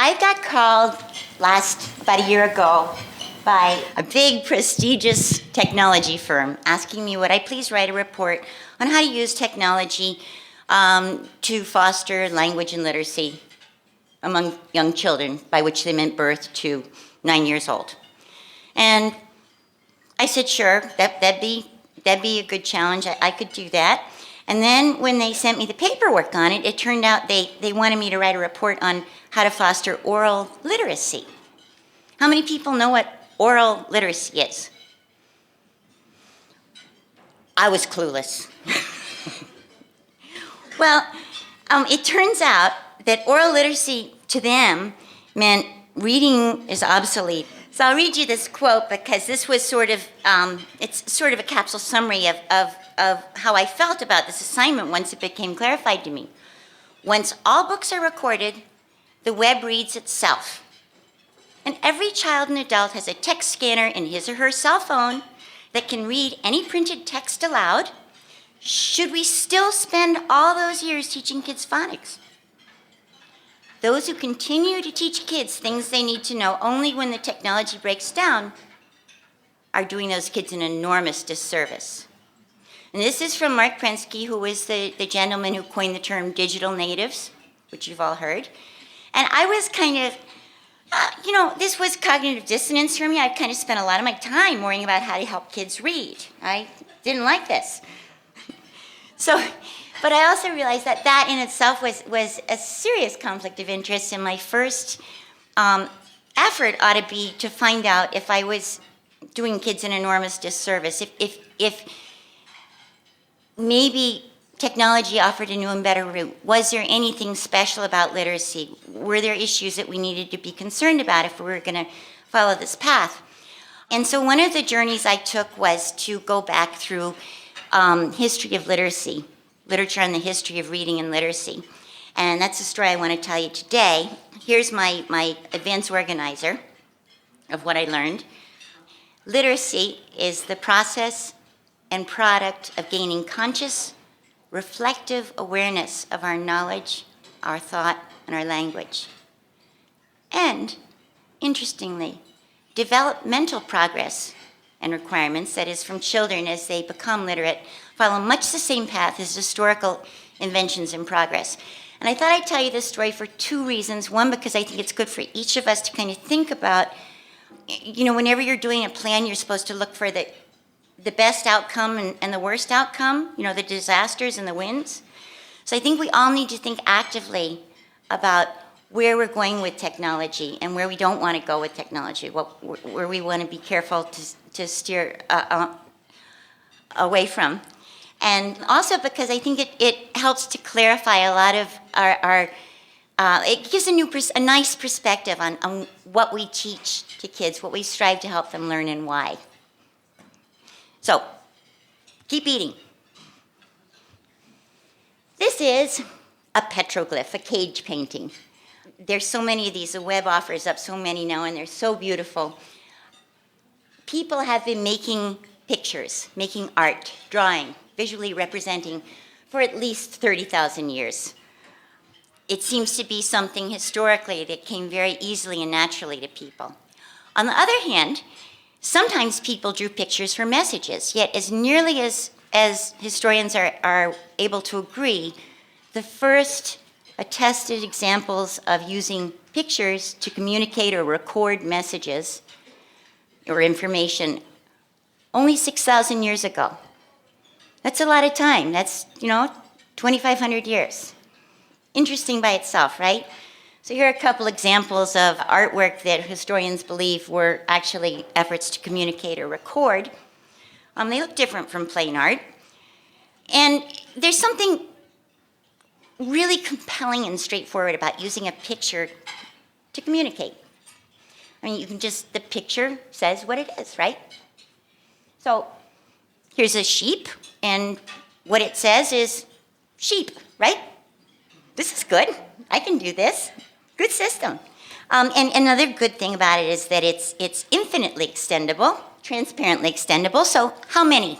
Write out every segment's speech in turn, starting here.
I got called about a year ago by a big prestigious technology firm asking me would I please write a report on how to use technology to foster language and literacy among young children, by which they meant birth to 9 years old. And I said, sure, that'd be a good challenge. I could do that. And then when they sent me the paperwork on it, it turned out they wanted me to write a report on how to foster oral literacy. How many people know what oral literacy is? I was clueless. Well, it turns out that oral literacy to them meant reading is obsolete. So I'll read you this quote because this was sort of, it's sort of a capsule summary of how I felt about this assignment once it became clarified to me. Once all books are recorded, the web reads itself. And every child and adult has a text scanner in his or her cell phone that can read any printed text aloud. Should we still spend all those years teaching kids phonics? Those who continue to teach kids things they need to know only when the technology breaks down are doing those kids an enormous disservice. And this is from Mark Prensky, who was the gentleman who coined the term digital natives, which you've all heard. And I was kind of, this was cognitive dissonance for me. I kind of spent a lot of my time worrying about how to help kids read. I didn't like this. But I also realized that in itself was a serious conflict of interest, and my first effort ought to be to find out if I was doing kids an enormous disservice, if maybe technology offered a new and better route. Was there anything special about literacy? Were there issues that we needed to be concerned about if we were going to follow this path? And so one of the journeys I took was to go back through history of literacy, literature on the history of reading and literacy. And that's the story I want to tell you today. Here's my advance organizer of what I learned. Literacy is the process and product of gaining conscious, reflective awareness of our knowledge, our thought, and our language. And, interestingly, developmental progress and requirements, that is, from children as they become literate, follow much the same path as historical inventions and progress. And I thought I'd tell you this story for two reasons. One, because I think it's good for each of us to kind of think about, whenever you're doing a plan, you're supposed to look for the best outcome and the worst outcome, the disasters and the wins. So I think we all need to think actively about where we're going with technology and where we don't want to go with technology, where we want to be careful to steer away from. And also because I think it helps to clarify a lot of our it gives a nice perspective on what we teach to kids, what we strive to help them learn and why. So, keep eating. This is a petroglyph, a cage painting. There's so many of these. The web offers up so many now, and they're so beautiful. People have been making pictures, making art, drawing, visually representing for at least 30,000 years. It seems to be something historically that came very easily and naturally to people. On the other hand, sometimes people drew pictures for messages, yet as nearly as historians are able to agree, the first attested examples of using pictures to communicate or record messages or information only 6,000 years ago. That's a lot of time. That's, 2,500 years. Interesting by itself, right? So here are a couple examples of artwork that historians believe were actually efforts to communicate or record. They look different from plain art. And there's something really compelling and straightforward about using a picture to communicate. I mean, the picture says what it is, right? So here's a sheep, and what it says is sheep, right? This is good. I can do this. Good system. And another good thing about it is that it's infinitely extendable, transparently extendable. So how many?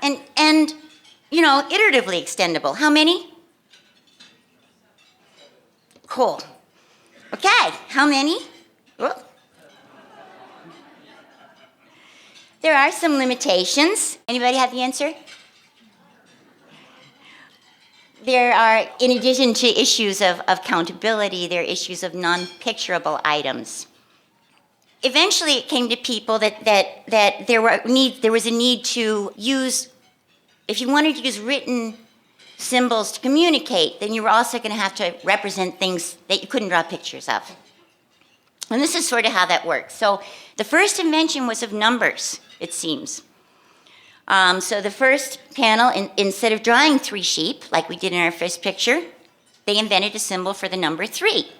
And iteratively extendable. How many? Cool. Okay, how many? Whoop. There are some limitations. Anybody have the answer? There are, in addition to issues of countability, there are issues of non-picturable items. Eventually it came to people that there was a need to use, if you wanted to use written symbols to communicate, then you were also going to have to represent things that you couldn't draw pictures of. And this is sort of how that works. So the first invention was of numbers, it seems. So the first panel, instead of drawing 3 sheep, like we did in our first picture, they invented a symbol for the number 3.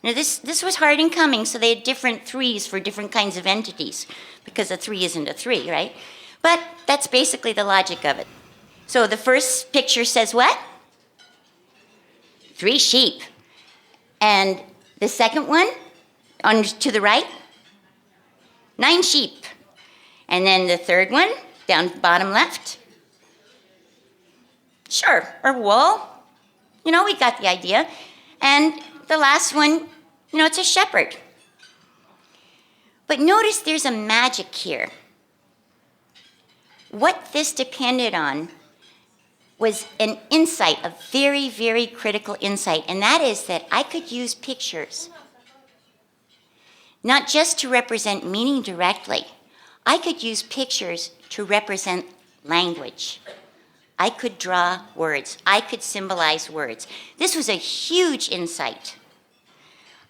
Now this was hard in coming, so they had different 3s for different kinds of entities, because a 3 isn't a 3, right? But that's basically the logic of it. So the first picture says what? 3 sheep. And the second one, on to the right, 9 sheep. And then the third one, down bottom left, sure, or wool. You know, we got the idea. And the last one, you know, it's a shepherd. But notice there's a magic here. What this depended on was an insight, a very, very critical insight, and that is that I could use pictures not just to represent meaning directly. I could use pictures to represent language. I could draw words. I could symbolize words. This was a huge insight.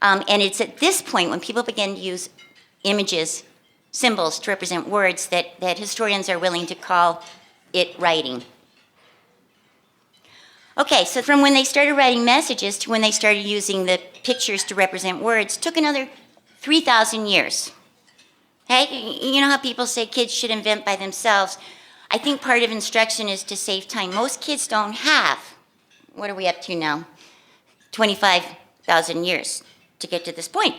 And it's at this point when people begin to use images, symbols to represent words that historians are willing to call it writing. Okay, so from when they started writing messages to when they started using the pictures to represent words took another 3,000 years. Hey, you know how people say kids should invent by themselves? I think part of instruction is to save time. Most kids don't have, what are we up to now? 25,000 years to get to this point.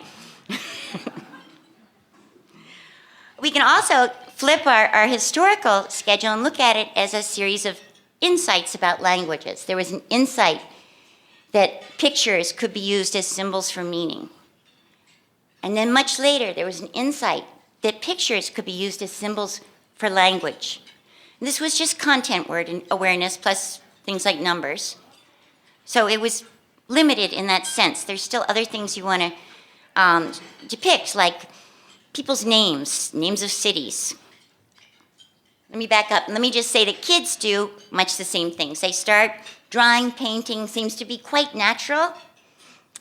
We can also flip our historical schedule and look at it as a series of insights about languages. There was an insight that pictures could be used as symbols for meaning. And then much later, there was an insight that pictures could be used as symbols for language. And this was just content word and awareness plus things like numbers. So it was limited in that sense. There's still other things you want to depict, like people's names, names of cities. Let me back up. Let me just say that kids do much the same things. They start drawing, painting, seems to be quite natural.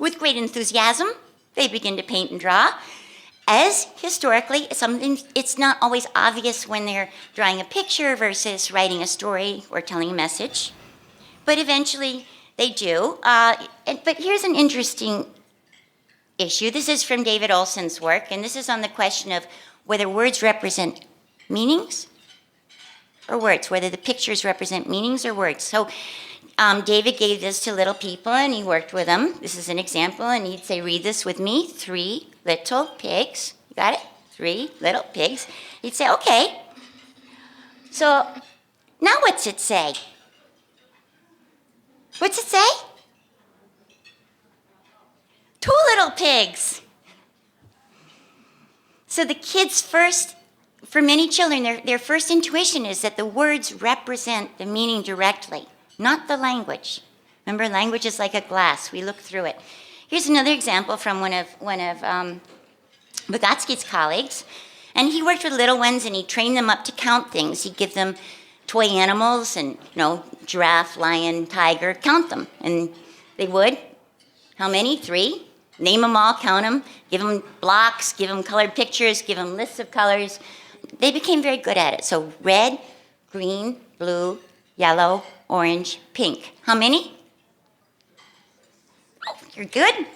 With great enthusiasm, they begin to paint and draw. As historically, something it's not always obvious when they're drawing a picture versus writing a story or telling a message. But eventually they do. But here's an interesting issue. This is from David Olson's work, and this is on the question of whether words represent meanings or words, whether the pictures represent meanings or words. So David gave this to little people, and he worked with them. This is an example, and he'd say, read this with me, 3 little pigs. You got it? 3 little pigs. He'd say, okay. So now what's it say? What's it say? 2 little pigs. So the kids first, for many children, their first intuition is that the words represent the meaning directly, not the language. Remember, language is like a glass. We look through it. Here's another example from one of Vygotsky's colleagues. And he worked with little ones, and he trained them up to count things. He'd give them toy animals and, giraffe, lion, tiger, count them. And they would. How many? 3. Name them all, count them, give them blocks, give them colored pictures, give them lists of colors. They became very good at it. So red, green, blue, yellow, orange, pink. How many? Oh, you're good.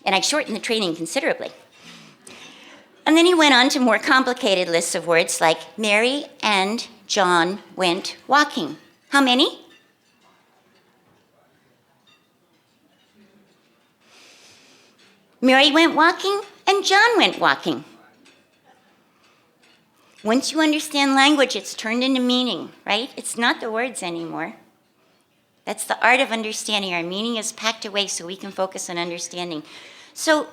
And I shortened the training considerably. And then he went on to more complicated lists of words like Mary and John went walking. How many? Mary went walking and John went walking. Once you understand language, it's turned into meaning, right? It's not the words anymore. That's the art of understanding. Our meaning is packed away so we can focus on understanding. So,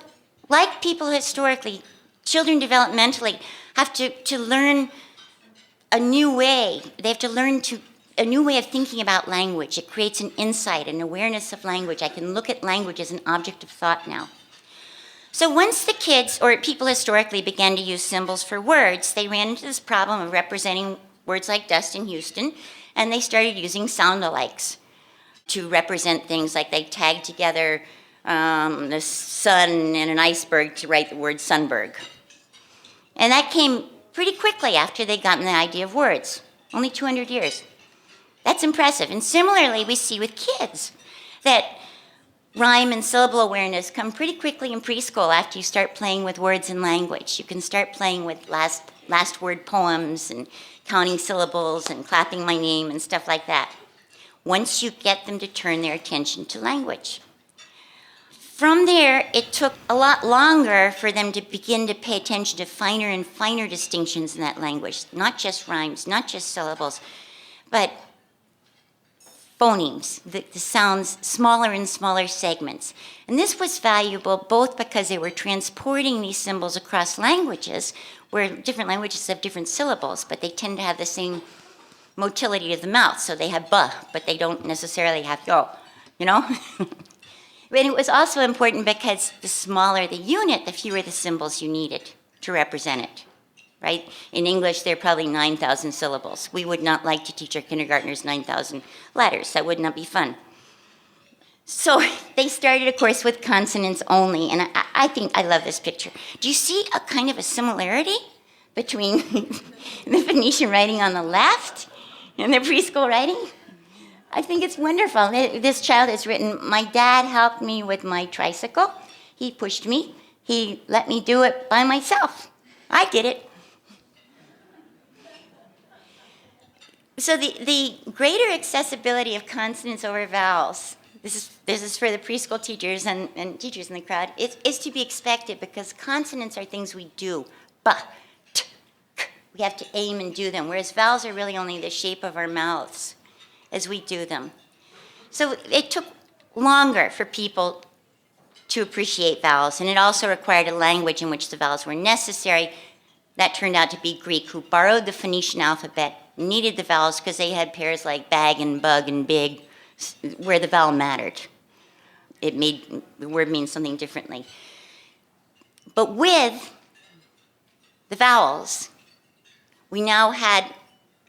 like people historically, children developmentally have to learn a new way. They have to learn a new way of thinking about language. It creates an insight, an awareness of language. I can look at language as an object of thought now. So once the kids, or people historically, began to use symbols for words, they ran into this problem of representing words like dust in Houston, and they started using sound-alikes to represent things like they tagged together the sun and an iceberg to write the word sunberg. And that came pretty quickly after they'd gotten the idea of words, only 200 years. That's impressive. And similarly, we see with kids that rhyme and syllable awareness come pretty quickly in preschool after you start playing with words and language. You can start playing with last word poems and counting syllables and clapping my name and stuff like that, once you get them to turn their attention to language. From there, it took a lot longer for them to begin to pay attention to finer and finer distinctions in that language, not just rhymes, not just syllables, but phonemes, the sounds, smaller and smaller segments. And this was valuable both because they were transporting these symbols across languages, where different languages have different syllables, but they tend to have the same motility of the mouth. So they have buh, but they don't necessarily have yo, you know? But it was also important because the smaller the unit, the fewer the symbols you needed to represent it. Right? In English, there are probably 9,000 syllables. We would not like to teach our kindergartners 9,000 letters. That would not be fun. So they started, of course, with consonants only. And I think I love this picture. Do you see a kind of a similarity between the Phoenician writing on the left and the preschool writing? I think it's wonderful. This child has written, "My dad helped me with my tricycle. He pushed me. He let me do it by myself. I did it." So the greater accessibility of consonants over vowels, this is for the preschool teachers and teachers in the crowd, is to be expected because consonants are things we do. Ba, t, k. We have to aim and do them, whereas vowels are really only the shape of our mouths as we do them. So it took longer for people to appreciate vowels, and it also required a language in which the vowels were necessary. That turned out to be Greek, who borrowed the Phoenician alphabet, needed the vowels because they had pairs like bag and bug and big, where the vowel mattered. It made the word mean something differently. But with the vowels, we now had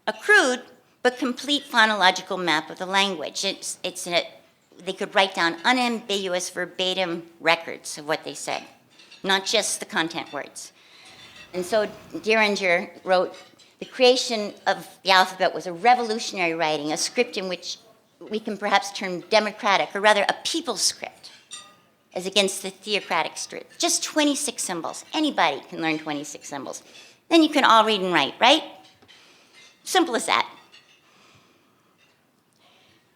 a crude but complete phonological map of the language. They could write down unambiguous verbatim records of what they said, not just the content words. And so Deringer wrote, "The creation of the alphabet was a revolutionary writing, a script in which we can perhaps term democratic, or rather a people's script, as against the theocratic script. Just 26 symbols. Anybody can learn 26 symbols. Then you can all read and write, right? Simple as that."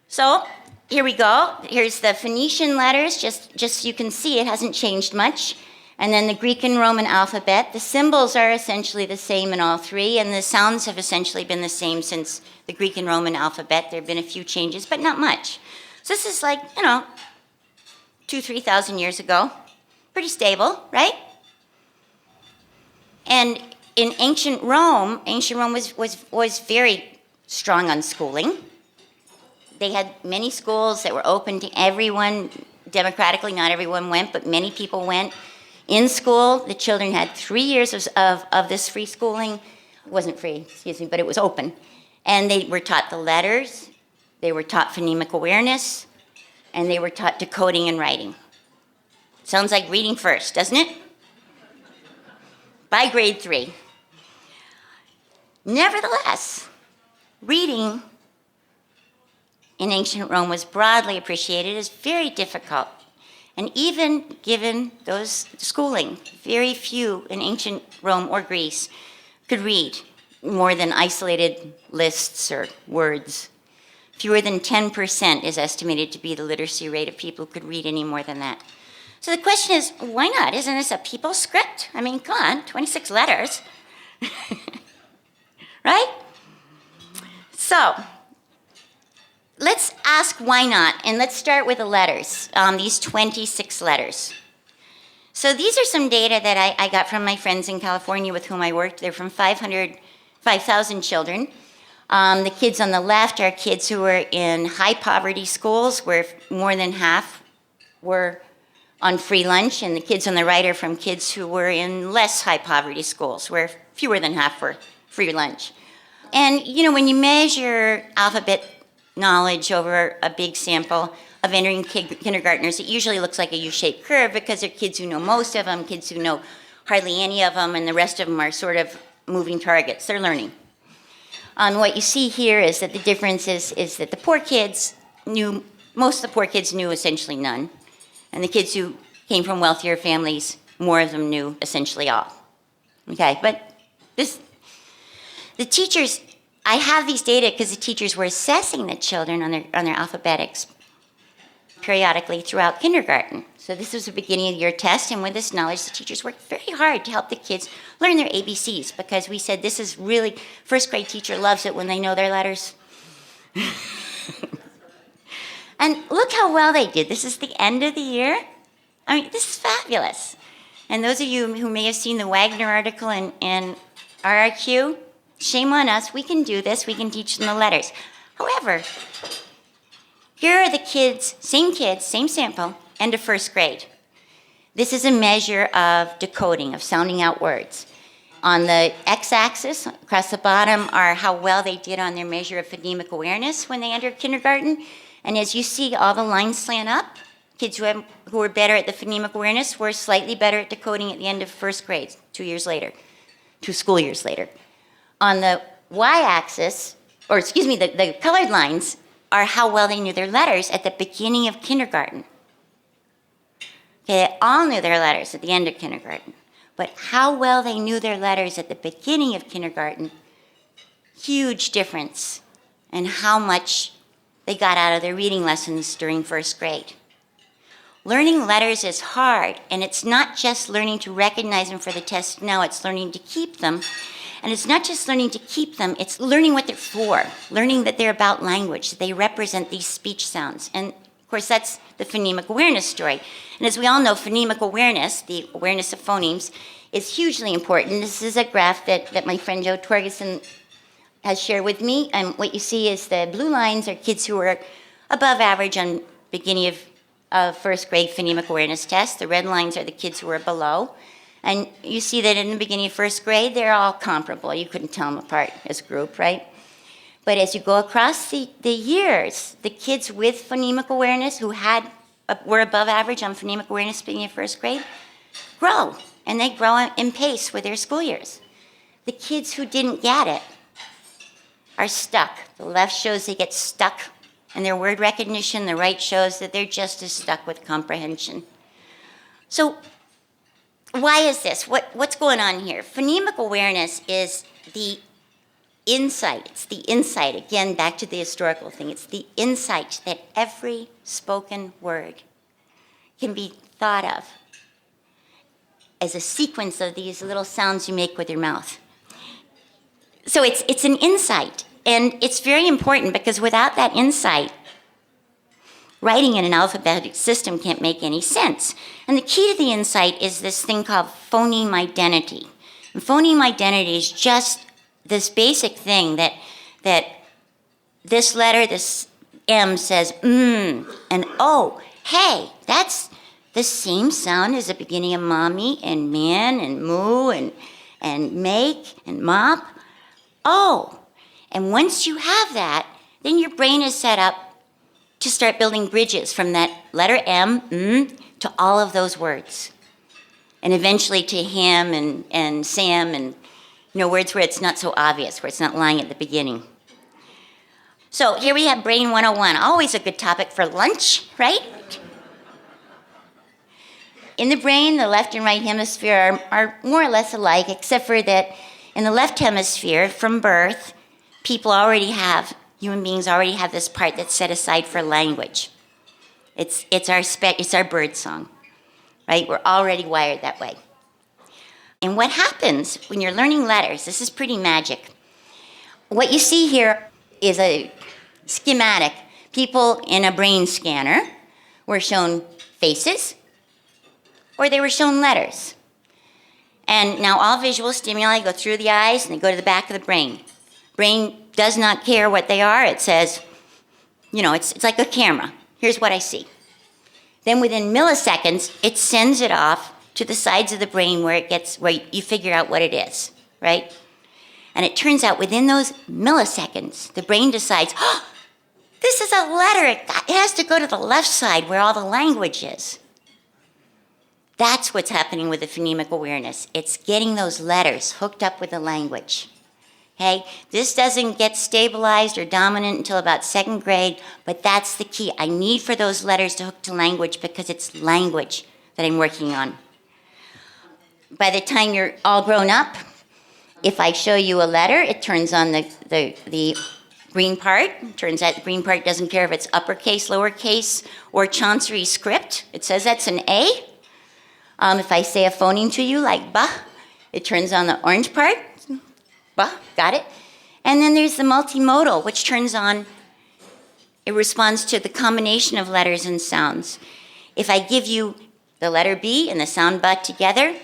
So here we go. Here's the Phoenician letters, just so you can see it hasn't changed much. And then the Greek and Roman alphabet. The symbols are essentially the same in all three, and the sounds have essentially been the same since the Greek and Roman alphabet. There have been a few changes, but not much. So this is like, 2,000-3,000 years ago. Pretty stable, right? And in ancient Rome was very strong on schooling. They had many schools that were open to everyone. Democratically, not everyone went, but many people went. In school, the children had 3 years of this free schooling. It wasn't free, but it was open. And they were taught the letters, they were taught phonemic awareness, and they were taught decoding and writing. Sounds like reading first, doesn't it? By grade 3. Nevertheless, reading in ancient Rome was broadly appreciated as very difficult. And even given those schooling, very few in ancient Rome or Greece could read more than isolated lists or words. Fewer than 10% is estimated to be the literacy rate of people who could read any more than that. So the question is, why not? Isn't this a people's script? I mean, come on, 26 letters. Right? So, let's ask why not, and let's start with the letters, these 26 letters. So these are some data that I got from my friends in California with whom I worked. They're from 5,000 children. The kids on the left are kids who were in high poverty schools where more than half were on free lunch, and the kids on the right are from kids who were in less high poverty schools where fewer than half were free lunch. And when you measure alphabet knowledge over a big sample of entering kindergartners, it usually looks like a U-shaped curve because they're kids who know most of them, kids who know hardly any of them, and the rest of them are sort of moving targets. They're learning. What you see here is that the difference is that the poor kids knew, most of the poor kids knew essentially none, and the kids who came from wealthier families, more of them knew essentially all. Okay, but the teachers, I have these data because the teachers were assessing the children on their alphabetics periodically throughout kindergarten. So this was the beginning of the year test, and with this knowledge, the teachers worked very hard to help the kids learn their ABCs, because we said this is really, first grade teacher loves it when they know their letters. And look how well they did. This is the end of the year. I mean, this is fabulous. And those of you who may have seen the Wagner article in RRQ, shame on us, we can do this, we can teach them the letters. However, here are the kids, same sample, end of first grade. This is a measure of decoding, of sounding out words. On the x-axis, across the bottom, are how well they did on their measure of phonemic awareness when they entered kindergarten. And as you see, all the lines slant up. Kids who were better at the phonemic awareness were slightly better at decoding at the end of first grade, 2 school years later. On the y-axis, the colored lines are how well they knew their letters at the beginning of kindergarten. Okay, they all knew their letters at the end of kindergarten. But how well they knew their letters at the beginning of kindergarten, huge difference in how much they got out of their reading lessons during first grade. Learning letters is hard, and it's not just learning to recognize them for the test now, it's learning to keep them. And it's not just learning to keep them, it's learning what they're for, learning that they're about language, that they represent these speech sounds. And of course, that's the phonemic awareness story. And as we all know, phonemic awareness, the awareness of phonemes, is hugely important. This is a graph that my friend Joe Torgerson has shared with me. And what you see is the blue lines are kids who are above average on beginning of first grade phonemic awareness test. The red lines are the kids who are below. And you see that in the beginning of first grade, they're all comparable. You couldn't tell them apart as a group, right? But as you go across the years, the kids with phonemic awareness who were above average on phonemic awareness beginning of first grade grow, and they grow in pace with their school years. The kids who didn't get it are stuck. The left shows they get stuck in their word recognition. The right shows that they're just as stuck with comprehension. So why is this? What's going on here? Phonemic awareness is the insight. It's the insight, again, back to the historical thing. It's the insight that every spoken word can be thought of as a sequence of these little sounds you make with your mouth. So it's an insight, and it's very important because without that insight, writing in an alphabetic system can't make any sense. And the key to the insight is this thing called phoneme identity. And phoneme identity is just this basic thing that this letter, this M says and oh, hey, that's the same sound as the beginning of mommy and man and moo and make and mop. Oh, and once you have that, then your brain is set up to start building bridges from that letter M, to all of those words. And eventually to him and Sam and words where it's not so obvious, where it's not lying at the beginning. So here we have Brain 101, always a good topic for lunch, right? In the brain, the left and right hemisphere are more or less alike, except for that in the left hemisphere, from birth, human beings already have this part that's set aside for language. It's our bird song, right? We're already wired that way. And what happens when you're learning letters, this is pretty magic. What you see here is a schematic. people in a brain scanner were shown faces or they were shown letters. And now all visual stimuli go through the eyes and they go to the back of the brain. Brain does not care what they are. It says, it's like a camera. Here's what I see. Then within milliseconds, it sends it off to the sides of the brain where you figure out what it is, right? And it turns out within those milliseconds, the brain decides, this is a letter. It has to go to the left side where all the language is. That's what's happening with the phonemic awareness. It's getting those letters hooked up with the language. Okay? This doesn't get stabilized or dominant until about 2nd grade, but that's the key. I need for those letters to hook to language because it's language that I'm working on. By the time you're all grown up, if I show you a letter, it turns on the green part. Turns out the green part doesn't care if it's uppercase, lowercase, or Chancery script. It says that's an A. If I say a phoneme to you, like ba, it turns on the orange part. Ba, got it? And then there's the multimodal, which turns on, it responds to the combination of letters and sounds. If I give you the letter B and the sound ba together,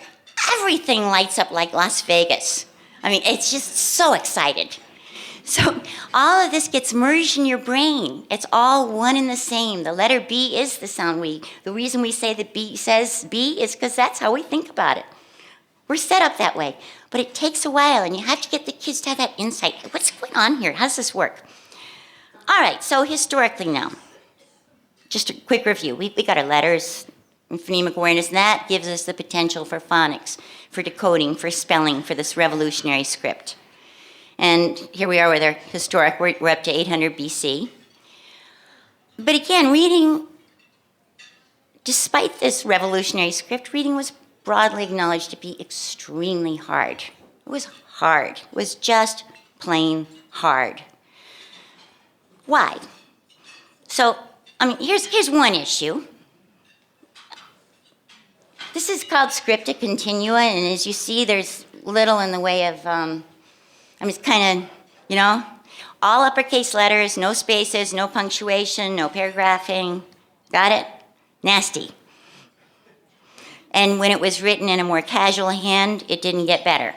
everything lights up like Las Vegas. I mean, it's just so excited. So all of this gets merged in your brain. It's all one and the same. The letter B is the sound the reason we say that B says B is because that's how we think about it. We're set up that way. But it takes a while, and you have to get the kids to have that insight. What's going on here? How does this work? All right, so historically now, just a quick review. We got our letters and phonemic awareness, and that gives us the potential for phonics, for decoding, for spelling, for this revolutionary script. And here we are with our historic, we're up to 800 BC. But again, reading, despite this revolutionary script, reading was broadly acknowledged to be extremely hard. It was hard. It was just plain hard. Why? So, here's one issue. This is called scripta continua, and as you see, there's little in the way of, it's kind of, all uppercase letters, no spaces, no punctuation, no paragraphing. Got it? Nasty. And when it was written in a more casual hand, it didn't get better.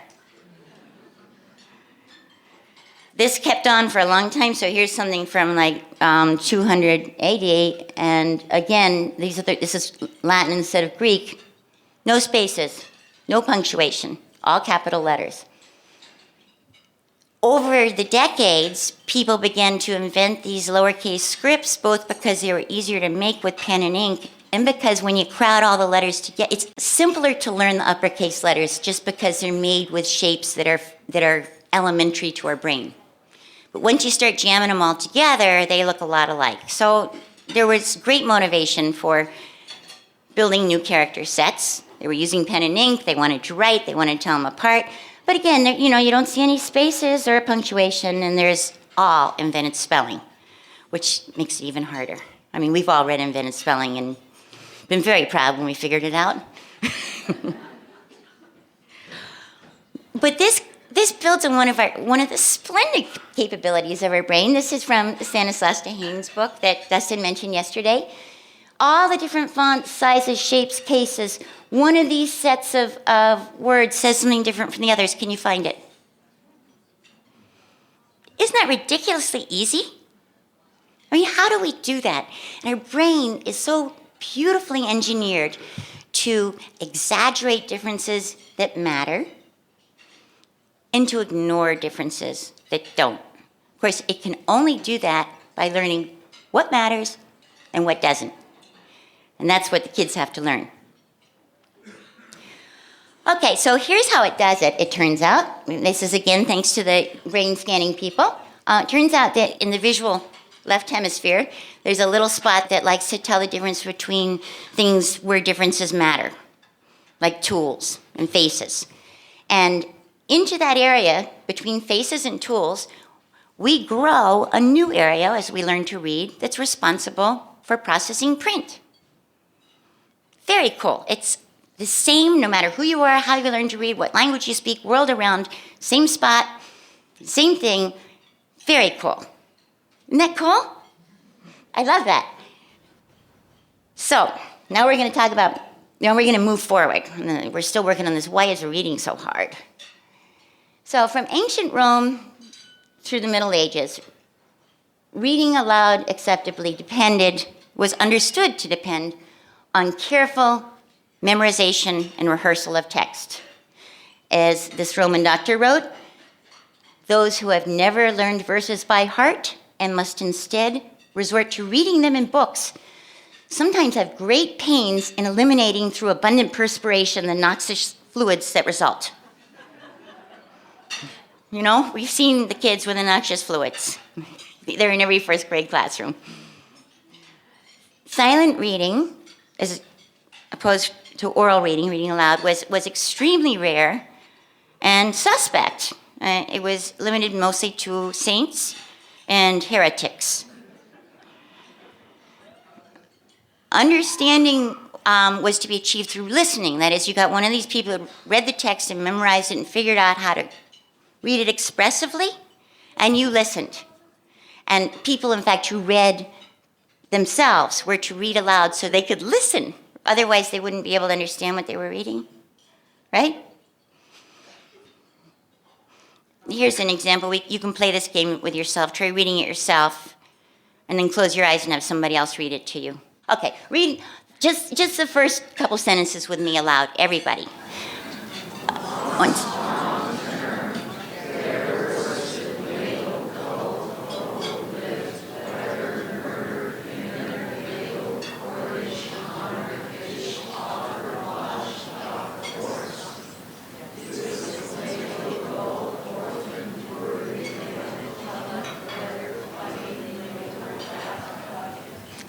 This kept on for a long time, so here's something from 288, and again, this is Latin instead of Greek. No spaces, no punctuation, all capital letters. Over the decades, people began to invent these lowercase scripts, both because they were easier to make with pen and ink, and because when you crowd all the letters together, it's simpler to learn the uppercase letters just because they're made with shapes that are elementary to our brain. But once you start jamming them all together, they look a lot alike. So there was great motivation for building new character sets. They were using pen and ink, they wanted to write, they wanted to tell them apart. But again, you don't see any spaces or punctuation, and there's all invented spelling, which makes it even harder. We've all read invented spelling and been very proud when we figured it out. But this builds on one of the splendid capabilities of our brain. This is from the Stanislaus Dehaene's book that Dustin mentioned yesterday. All the different fonts, sizes, shapes, cases. One of these sets of words says something different from the others. Can you find it? Isn't that ridiculously easy? How do we do that? And our brain is so beautifully engineered to exaggerate differences that matter and to ignore differences that don't. Of course, it can only do that by learning what matters and what doesn't. And that's what the kids have to learn. Okay, so here's how it does it turns out. This is, again, thanks to the brain scanning people. It turns out that in the visual left hemisphere, there's a little spot that likes to tell the difference between things where differences matter, like tools and faces. And into that area, between faces and tools, we grow a new area as we learn to read that's responsible for processing print. Very cool. It's the same no matter who you are, how you learn to read, what language you speak, world around, same spot, same thing. Very cool. Isn't that cool? I love that. So, now we're going to move forward. We're still working on this, why is reading so hard? So, from ancient Rome through the Middle Ages, reading aloud acceptably was understood to depend on careful memorization and rehearsal of text. As this Roman doctor wrote, those who have never learned verses by heart and must instead resort to reading them in books sometimes have great pains in eliminating through abundant perspiration the noxious fluids that result. You know, we've seen the kids with the noxious fluids. They're in every first grade classroom. Silent reading, as opposed to oral reading, reading aloud, was extremely rare and suspect. It was limited mostly to saints and heretics. Understanding was to be achieved through listening. That is, you got one of these people who read the text and memorized it and figured out how to read it expressively, and you listened. And people, in fact, who read themselves were to read aloud so they could listen. Otherwise, they wouldn't be able to understand what they were reading, right? Here's an example. You can play this game with yourself. Try reading it yourself, and then close your eyes and have somebody else read it to you. Okay, read just the first couple sentences with me aloud, everybody. Once.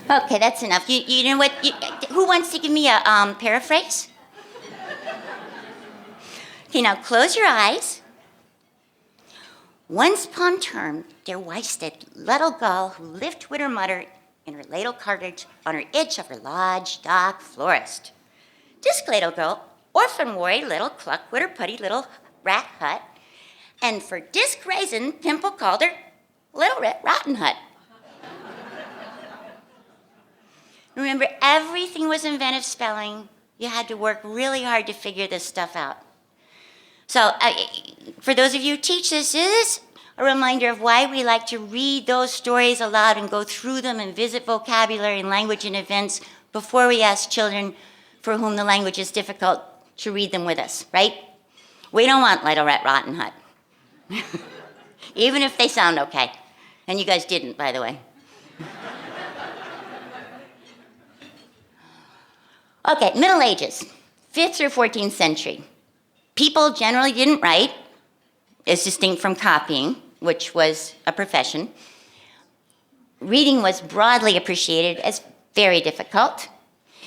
Okay, that's enough. You know what? Who wants to give me a paraphrase? Okay, now close your eyes. Once upon term, there was a little girl who lived with her mother in her little cottage on her edge of her large, dark forest. This little girl often wore a little cluck with her putty little rat hut, and for this reason, Pimple called her Little Red Rotten Hut. Remember, everything was inventive spelling. You had to work really hard to figure this stuff out. So, for those of you who teach this is a reminder of why we like to read those stories aloud and go through them and visit vocabulary and language and events before we ask children for whom the language is difficult to read them with us, right? We don't want Little Red Rotten Hut. Even if they sound okay. And you guys didn't, by the way. Okay, Middle Ages, 5th through 14th century. People generally didn't write, as distinct from copying, which was a profession. Reading was broadly appreciated as very difficult.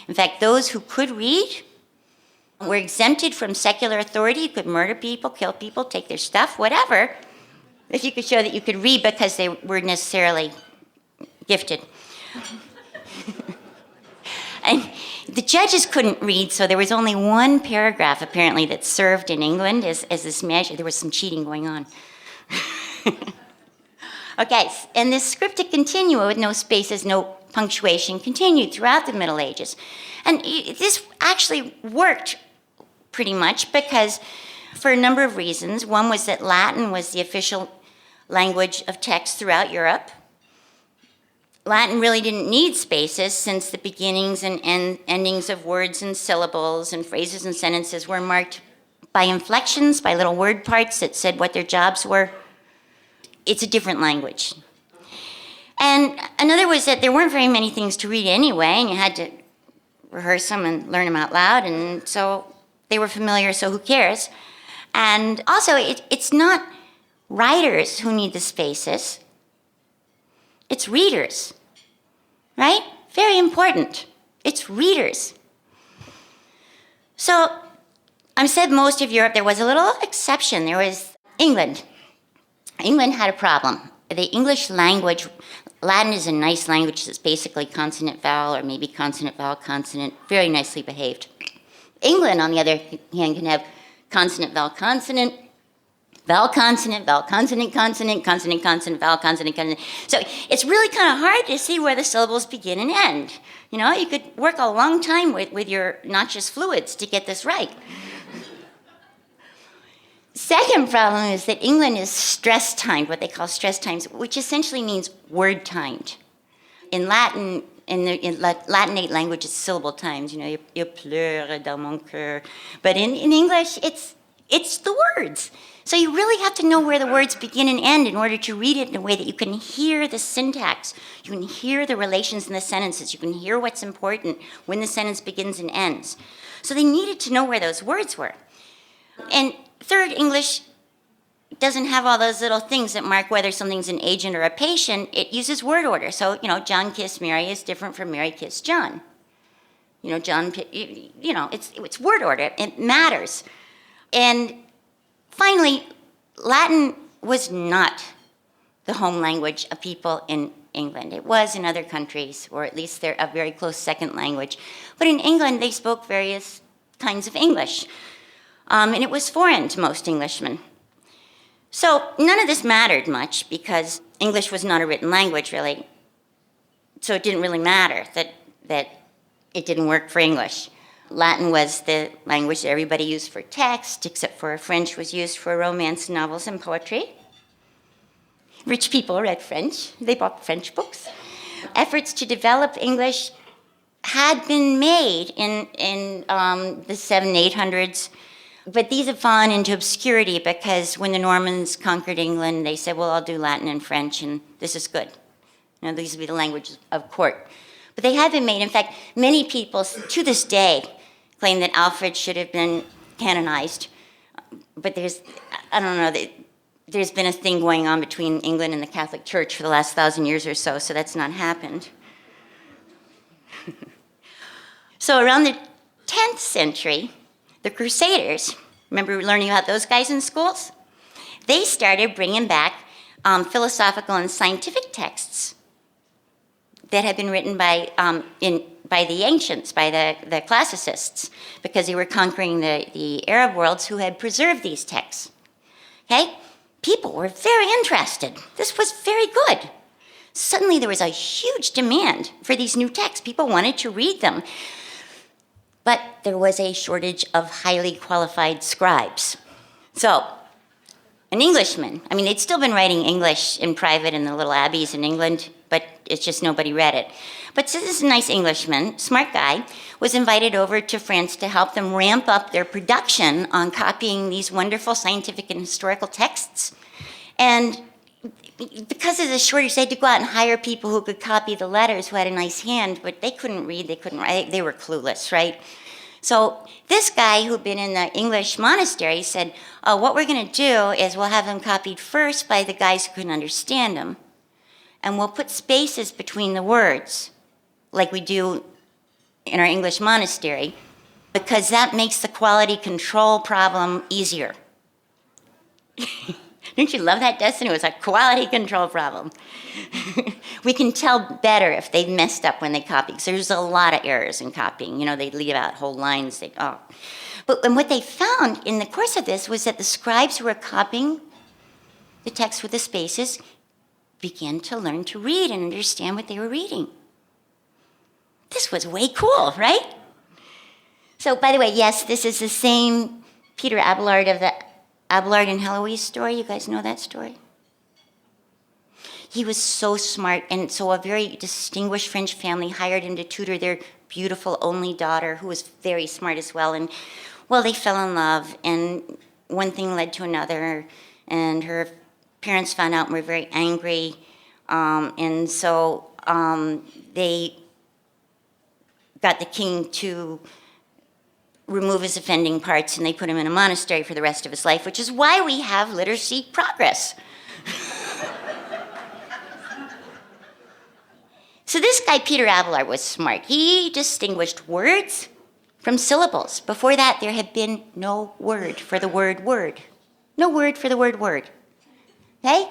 In fact, those who could read were exempted from secular authority. You could murder people, kill people, take their stuff, whatever, if you could show that you could read because they were necessarily gifted. And the judges couldn't read, so there was only one paragraph, apparently, that served in England as this measure. There was some cheating going on. Okay, and this scripted continua with no spaces, no punctuation continued throughout the Middle Ages. And this actually worked pretty much because, for a number of reasons. One was that Latin was the official language of text throughout Europe. Latin really didn't need spaces since the beginnings and endings of words and syllables and phrases and sentences were marked by inflections, by little word parts that said what their jobs were. It's a different language. And another was that there weren't very many things to read anyway, and you had to rehearse them and learn them out loud, and so they were familiar, so who cares? And also, it's not writers who need the spaces. It's readers, right? Very important. It's readers. So, I said most of Europe, there was a little exception. There was England. England had a problem. The English language, Latin is a nice language that's basically consonant vowel or maybe consonant vowel consonant, very nicely behaved. England, on the other hand, can have consonant vowel consonant, Vowel, consonant, consonant, consonant, consonant, vowel, consonant, consonant. So it's really kind of hard to see where the syllables begin and end. You know, you could work a long time with your noxious fluids to get this right. Second problem is that England is stress-timed, what they call stress times, which essentially means word-timed. In Latin, in Latinate language, it's syllable times. You know, je pleure dans mon cœur. But in English, it's the words. So you really have to know where the words begin and end in order to read it in a way that you can hear the syntax, you can hear the relations in the sentences, you can hear what's important when the sentence begins and ends. So they needed to know where those words were. And third, English doesn't have all those little things that mark whether something's an agent or a patient. It uses word order. So, you know, John kissed Mary is different from Mary kissed John. You know, John, you know, it's word order. It matters. And finally, Latin was not the home language of people in England. It was in other countries, or at least they're a very close second language. But in England, they spoke various kinds of English. And it was foreign to most Englishmen. So none of this mattered much because English was not a written language, really. So it didn't really matter that it didn't work for English. Latin was the language that everybody used for text, except for French was used for romance novels and poetry. Rich people read French. They bought French books. Efforts to develop English had been made in the 800s, but these have fallen into obscurity because when the Normans conquered England, they said, well, I'll do Latin and French, and this is good. You know, these will be the languages of court. But they have been made. In fact, many people to this day claim that Alfred should have been canonized. But there's been a thing going on between England and the Catholic Church for the last 1,000 years or so that's not happened. So around the 10th century, the Crusaders, remember learning about those guys in schools? They started bringing back philosophical and scientific texts that had been written by the ancients, by the classicists, because they were conquering the Arab worlds who had preserved these texts. Okay? People were very interested. This was very good. Suddenly there was a huge demand for these new texts. People wanted to read them. But there was a shortage of highly qualified scribes. So, an Englishman, I mean, they'd still been writing English in private in the little abbeys in England, but it's just nobody read it. But so this nice Englishman, smart guy, was invited over to France to help them ramp up their production on copying these wonderful scientific and historical texts. And because of the shortage, they had to go out and hire people who could copy the letters, who had a nice hand, but they couldn't read, they couldn't write, they were clueless, right? So this guy who'd been in the English monastery said, oh, what we're going to do is we'll have them copied first by the guys who can understand them, and we'll put spaces between the words, like we do in our English monastery, because that makes the quality control problem easier. Don't you love that, Dustin? It was a quality control problem. We can tell better if they messed up when they copy, because there's a lot of errors in copying. You know, they leave out whole lines. But what they found in the course of this was that the scribes who were copying the text with the spaces began to learn to read and understand what they were reading. This was way cool, right? So, by the way, yes, this is the same Peter Abelard of the Abelard and Heloise story. You guys know that story? He was so smart, and so a very distinguished French family hired him to tutor their beautiful only daughter, who was very smart as well. And, well, they fell in love, and one thing led to another, and her parents found out and were very angry, and so they got the king to remove his offending parts, and they put him in a monastery for the rest of his life, which is why we have literacy progress. So this guy, Peter Abelard, was smart. He distinguished words from syllables. Before that, there had been no word for the word word. No word for the word word. Okay?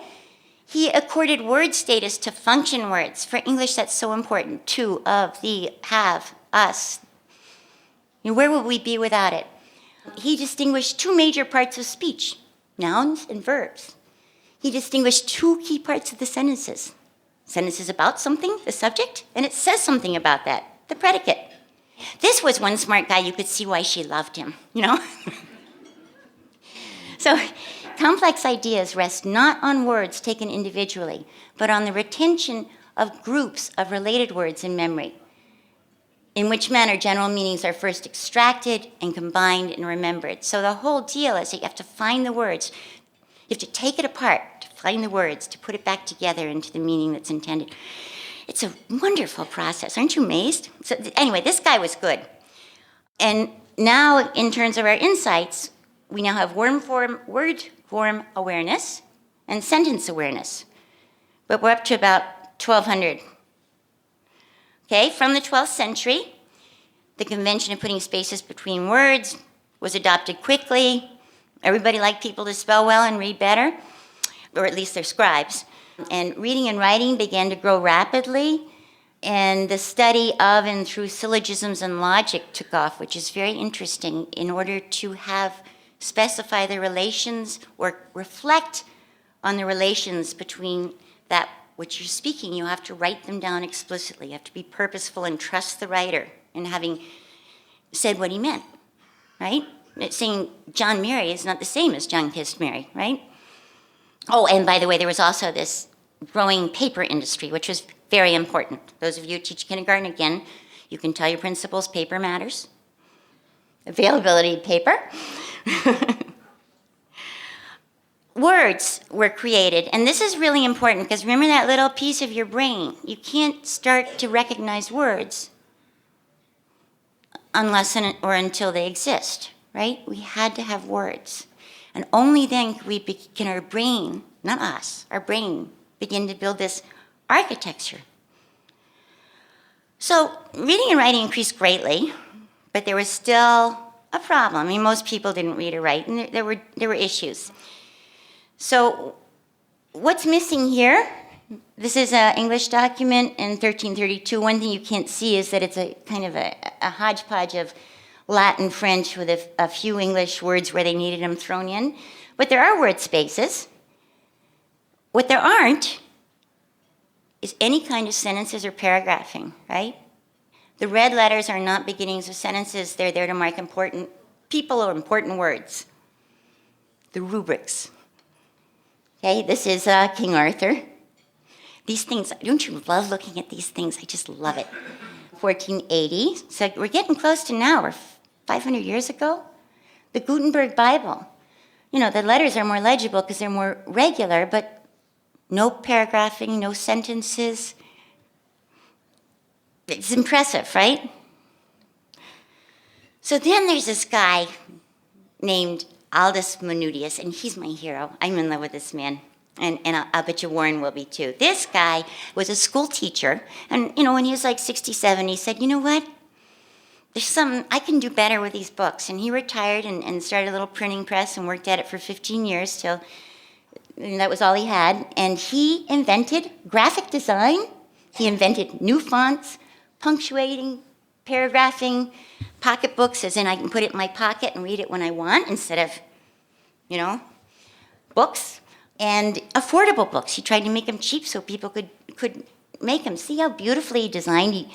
He accorded word status to function words. For English, that's so important. To, of, the, have, us. You know, where would we be without it? He distinguished two major parts of speech, nouns and verbs. He distinguished two key parts of the sentences. Sentences about something, the subject, and it says something about that, the predicate. This was one smart guy. You could see why she loved him, you know? So complex ideas rest not on words taken individually, but on the retention of groups of related words in memory, in which manner general meanings are first extracted and combined and remembered. So the whole deal is that you have to find the words. You have to take it apart to find the words, to put it back together into the meaning that's intended. It's a wonderful process. Aren't you amazed? So anyway, this guy was good. And now, in terms of our insights, we now have word form awareness and sentence awareness. But we're up to about 1,200. Okay, from the 12th century, the convention of putting spaces between words was adopted quickly. Everybody liked people to spell well and read better, or at least their scribes. And reading and writing began to grow rapidly, and the study of and through syllogisms and logic took off, which is very interesting, in order to specify the relations or reflect on the relations between that which you're speaking. You have to write them down explicitly. You have to be purposeful and trust the writer in having said what he meant, right? Saying John Mary is not the same as John kissed Mary, right? Oh, and by the way, there was also this growing paper industry, which was very important. Those of you who teach kindergarten, again, you can tell your principals paper matters. Availability of paper. Words were created, and this is really important because remember that little piece of your brain. You can't start to recognize words unless or until they exist, right? We had to have words. And only then can our brain, not us, our brain, begin to build this architecture. So reading and writing increased greatly, but there was still a problem. I mean, most people didn't read or write, and there were issues. So what's missing here? This is an English document in 1332. One thing you can't see is that it's a kind of a hodgepodge of Latin, French, with a few English words where they needed them thrown in. But there are word spaces. What there aren't is any kind of sentences or paragraphing, right? The red letters are not beginnings of sentences. They're there to mark important people or important words. The rubrics. Okay, this is King Arthur. These things, don't you love looking at these things? I just love it. 1480, so we're getting close to now. We're 500 years ago. The Gutenberg Bible. You know, the letters are more legible because they're more regular, but no paragraphing, no sentences. It's impressive, right? So then there's this guy named Aldus Manutius, and he's my hero. I'm in love with this man, and I'll bet you Warren will be too. This guy was a school teacher, and you know, when he was like 67, he said, you know what? There's something I can do better with these books. And he retired and started a little printing press and worked at it for 15 years till and that was all he had. And he invented graphic design. He invented new fonts, punctuating, paragraphing, pocketbooks, as in I can put it in my pocket and read it when I want instead of, you know, books. And affordable books. He tried to make them cheap so people could make them. See how beautifully designed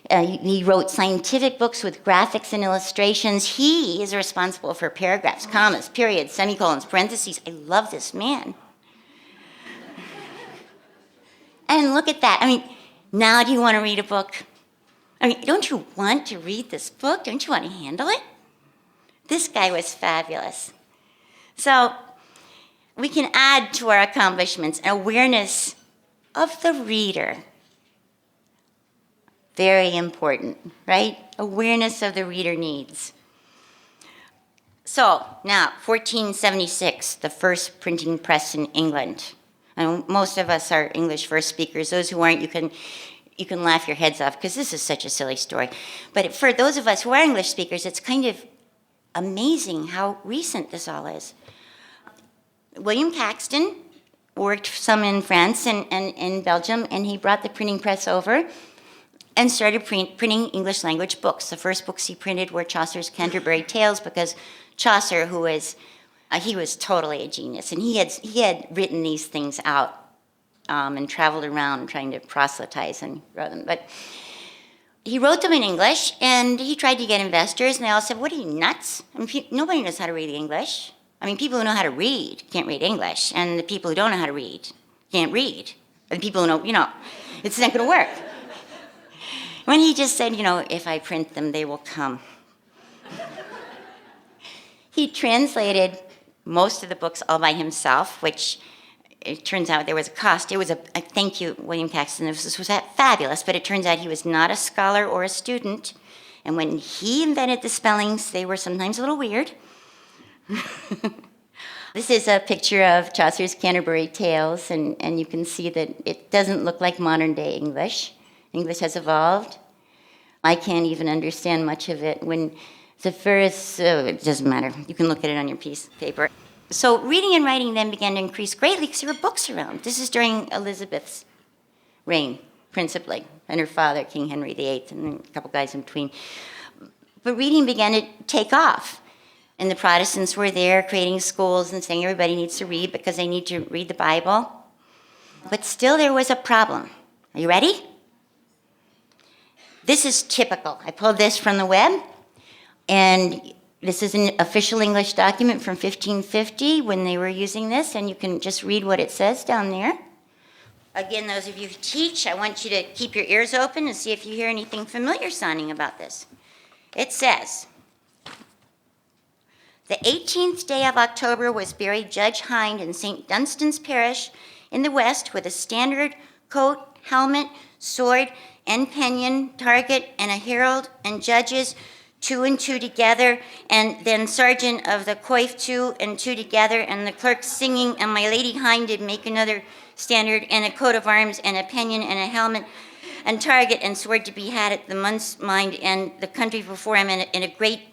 he wrote scientific books with graphics and illustrations. He is responsible for paragraphs, commas, periods, semicolons, parentheses. I love this man. And look at that. I mean, now do you want to read a book? I mean, don't you want to read this book? Don't you want to handle it? This guy was fabulous. So we can add to our accomplishments awareness of the reader. Very important, right? Awareness of the reader needs. So now, 1476, the first printing press in England. And most of us are English first speakers. Those who aren't, you can laugh your heads off because this is such a silly story. But for those of us who are English speakers, it's kind of amazing how recent this all is. William Caxton worked some in France and in Belgium, and he brought the printing press over and started printing English language books. The first books he printed were Chaucer's Canterbury Tales, because Chaucer, who was He was totally a genius, and he had written these things out and traveled around trying to proselytize and wrote them. But he wrote them in English, and he tried to get investors, and they all said, "What are you, nuts? I mean, nobody knows how to read English. I mean, people who know how to read can't read English, and the people who don't know how to read can't read. And the people who know, it's not going to work." When he just said, "If I print them, they will come." He translated most of the books all by himself, which it turns out there was a cost. It was thank you, William Caxton. This was fabulous, but it turns out he was not a scholar or a student. And when he invented the spellings, they were sometimes a little weird. This is a picture of Chaucer's Canterbury Tales, and you can see that it doesn't look like modern day English. English has evolved. I can't even understand much of it. When the first, it doesn't matter. You can look at it on your piece of paper. So reading and writing then began to increase greatly because there were books around. This is during Elizabeth's reign, principally, and her father, King Henry VIII, and a couple guys in between. But reading began to take off. And the Protestants were there creating schools and saying everybody needs to read because they need to read the Bible. But still there was a problem. Are you ready? This is typical. I pulled this from the web, and this is an official English document from 1550 when they were using this, and you can just read what it says down there. Again, those of you who teach, I want you to keep your ears open and see if you hear anything familiar sounding about this. It says, "The 18th day of October was buried Judge Hind in St. Dunstan's Parish in the West with a standard, coat, helmet, sword, and pennon, target, and a herald, and judges, 2 and 2 together, and then sergeant of the coif 2 and 2 together, and the clerk singing, and my Lady Hind did make another standard, and a coat of arms, and a pennon, and a helmet, and target, and sword to be had at the month's mind, and the country before him, and a great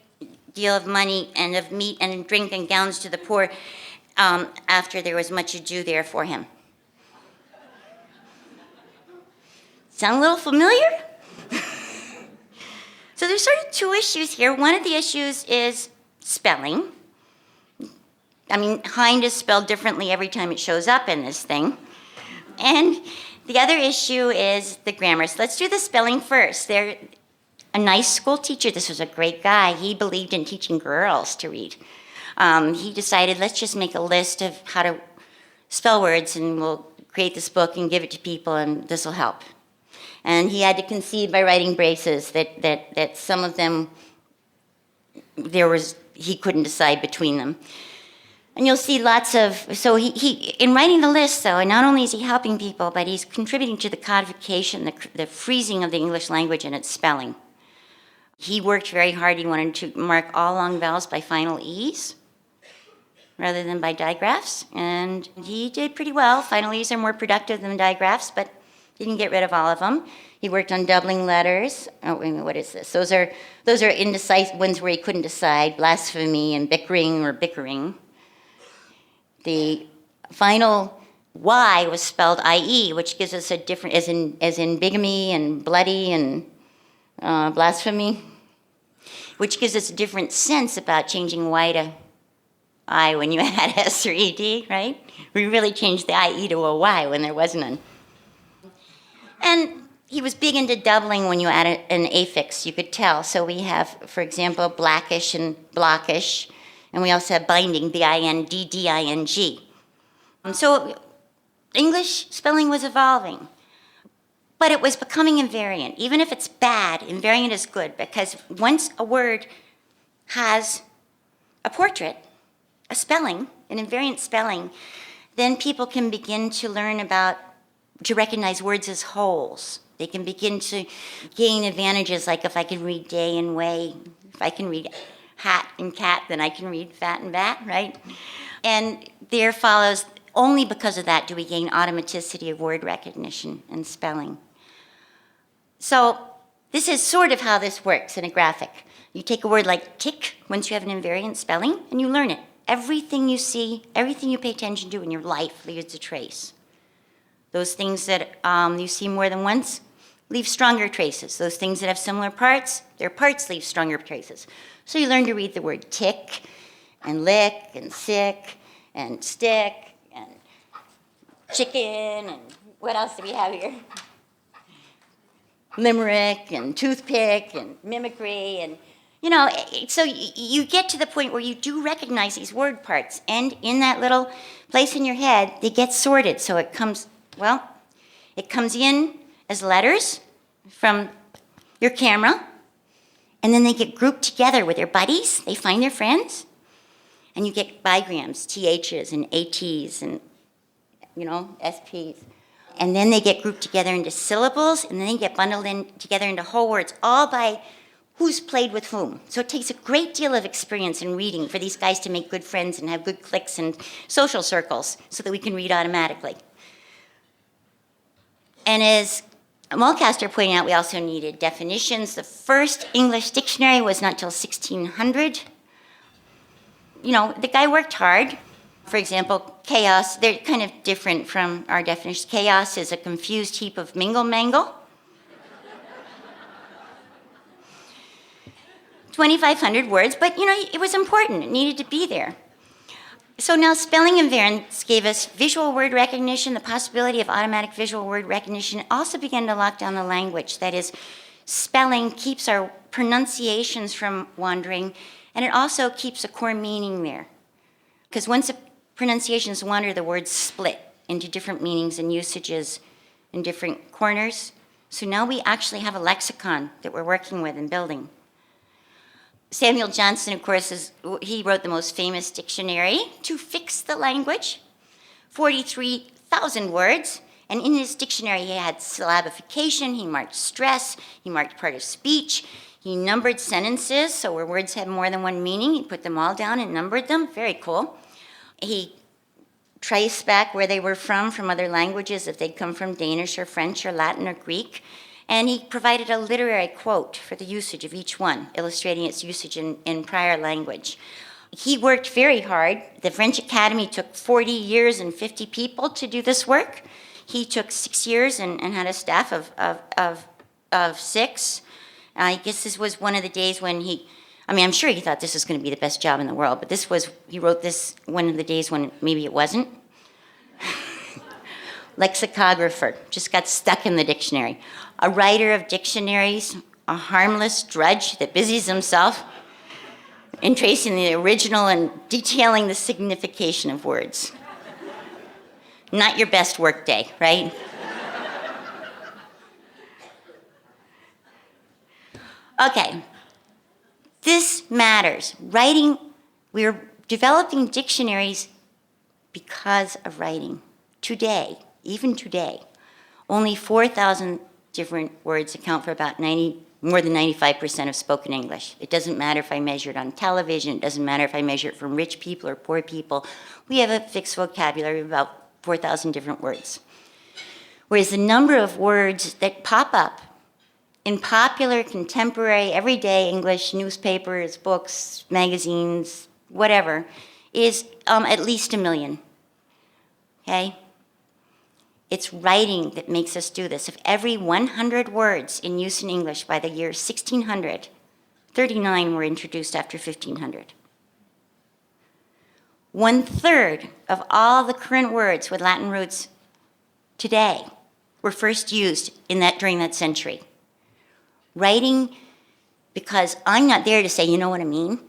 deal of money, and of meat, and drink, and gowns to the poor, after there was much ado there for him." Sound a little familiar? So there's sort of 2 issues here. One of the issues is spelling. I mean, Hind is spelled differently every time it shows up in this thing. And the other issue is the grammar. So let's do the spelling first. They're a nice school teacher. This was a great guy. He believed in teaching girls to read. He decided, let's just make a list of how to spell words, and we'll create this book and give it to people, and this will help. And he had to concede by writing braces that some of them, he couldn't decide between them. And you'll see lots of, so he in writing the list, though, and not only is he helping people, but he's contributing to the codification, the freezing of the English language and its spelling. He worked very hard. He wanted to mark all long vowels by final E's rather than by digraphs, and he did pretty well. Final E's are more productive than digraphs, but he didn't get rid of all of them. He worked on doubling letters. Oh, wait a minute, what is this? Those are indecisive ones where he couldn't decide, blasphemy and bickering or bickering. The final Y was spelled IE, which gives us a different, as in bigamy and bloody and blasphemy, which gives us a different sense about changing Y to I when you add S or ED, right? We really changed the IE to a Y when there was none. And he was big into doubling when you add an affix, you could tell. So we have, for example, blackish and blockish, and we also have binding, BINDDING. So English spelling was evolving, but it was becoming invariant. Even if it's bad, invariant is good, because once a word has a portrait, a spelling, an invariant spelling, then people can begin to learn to recognize words as wholes. They can begin to gain advantages, like if I can read day and way, if I can read hat and cat, then I can read fat and bat, right? And there follows, only because of that do we gain automaticity of word recognition and spelling. So this is sort of how this works in a graphic. You take a word like tick, once you have an invariant spelling, and you learn it. Everything you see, everything you pay attention to in your life leaves a trace. Those things that you see more than once leave stronger traces. Those things that have similar parts, their parts leave stronger traces. So you learn to read the word tick. and lick and sick and stick and chicken and what else do we have here? Limerick and toothpick and mimicry and, so you get to the point where you do recognize these word parts, and in that little place in your head, they get sorted. So it comes in as letters from your camera, and then they get grouped together with their buddies. They find their friends, and you get bigrams, THs and ATs and, SPs. And then they get grouped together into syllables, and then they get bundled together into whole words, all by who's played with whom. So it takes a great deal of experience in reading for these guys to make good friends and have good cliques and social circles so that we can read automatically. And as Mulcaster pointed out, we also needed definitions. The first English dictionary was not till 1600. The guy worked hard. For example, chaos, they're kind of different from our definitions. Chaos is a confused heap of mingle-mangle. 2,500 words, but it was important. It needed to be there. So now spelling invariants gave us visual word recognition, the possibility of automatic visual word recognition. It also began to lock down the language. That is, spelling keeps our pronunciations from wandering, and it also keeps a core meaning there. Because once the pronunciations wander, the words split into different meanings and usages in different corners. So now we actually have a lexicon that we're working with and building. Samuel Johnson, of course, he wrote the most famous dictionary to fix the language, 43,000 words. And in his dictionary, he had syllabification, he marked stress, he marked part of speech, he numbered sentences, so where words had more than one meaning, he put them all down and numbered them. Very cool. He traced back where they were from other languages, if they'd come from Danish or French or Latin or Greek. And he provided a literary quote for the usage of each one, illustrating its usage in prior language. He worked very hard. The French Academy took 40 years and 50 people to do this work. He took 6 years and had a staff of 6. I guess this was one of the days when I'm sure he thought this was going to be the best job in the world, but he wrote this one of the days when maybe it wasn't. Lexicographer, just got stuck in the dictionary. A writer of dictionaries, a harmless drudge that busies himself in tracing the original and detailing the signification of words. Not your best work day, right? Okay, this matters. Writing, we're developing dictionaries because of writing. Today, even today, only 4,000 different words account for about more than 95% of spoken English. It doesn't matter if I measure it on television, it doesn't matter if I measure it from rich people or poor people. We have a fixed vocabulary of about 4,000 different words. Whereas the number of words that pop up in popular, contemporary, everyday English newspapers, books, magazines, whatever, is at least 1 million, okay? It's writing that makes us do this. If every 100 words in use in English by the year 1600, 39 were introduced after 1500. 1/3 of all the current words with Latin roots today were first used during that century. Writing, because I'm not there to say, you know what I mean?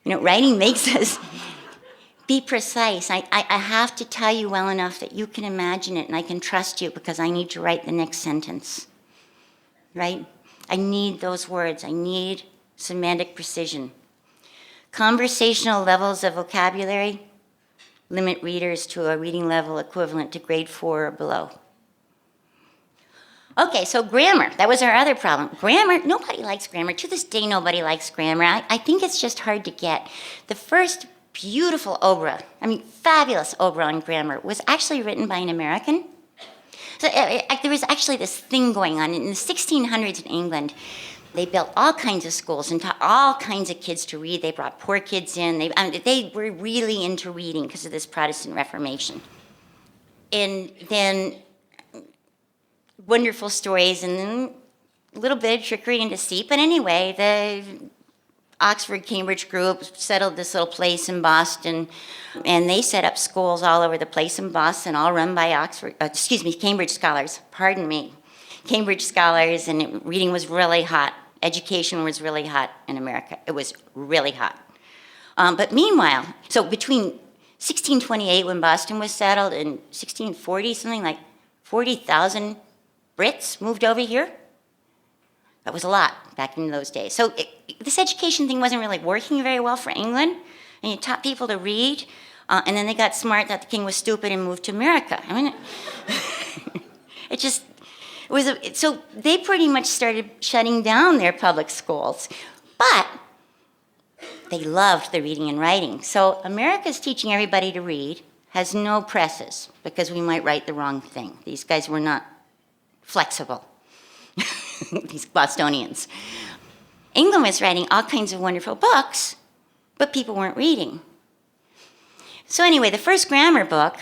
Writing makes us be precise. I have to tell you well enough that you can imagine it and I can trust you because I need to write the next sentence, right? I need those words. I need semantic precision. Conversational levels of vocabulary limit readers to a reading level equivalent to grade 4 or below. Okay, so grammar, that was our other problem. Grammar, nobody likes grammar. To this day, nobody likes grammar. I think it's just hard to get. The first beautiful fabulous obra on grammar was actually written by an American. So there was actually this thing going on. In the 1600s in England, they built all kinds of schools and taught all kinds of kids to read. They brought poor kids in. They were really into reading because of this Protestant Reformation. And then wonderful stories and then a little bit of trickery and deceit. But anyway, Oxford, Cambridge group settled this little place in Boston, and they set up schools all over the place in Boston, all run by Cambridge scholars, pardon me. Cambridge scholars, and reading was really hot. Education was really hot in America. It was really hot. But meanwhile, so between 1628 when Boston was settled and 1640, something like 40,000 Brits moved over here. That was a lot back in those days. So this education thing wasn't really working very well for England, and you taught people to read, and then they got smart, thought the king was stupid, and moved to America. I mean, so they pretty much started shutting down their public schools, but they loved the reading and writing. So America's teaching everybody to read, has no presses, because we might write the wrong thing. These guys were not flexible. These Bostonians. England was writing all kinds of wonderful books, but people weren't reading. So anyway, the first grammar book,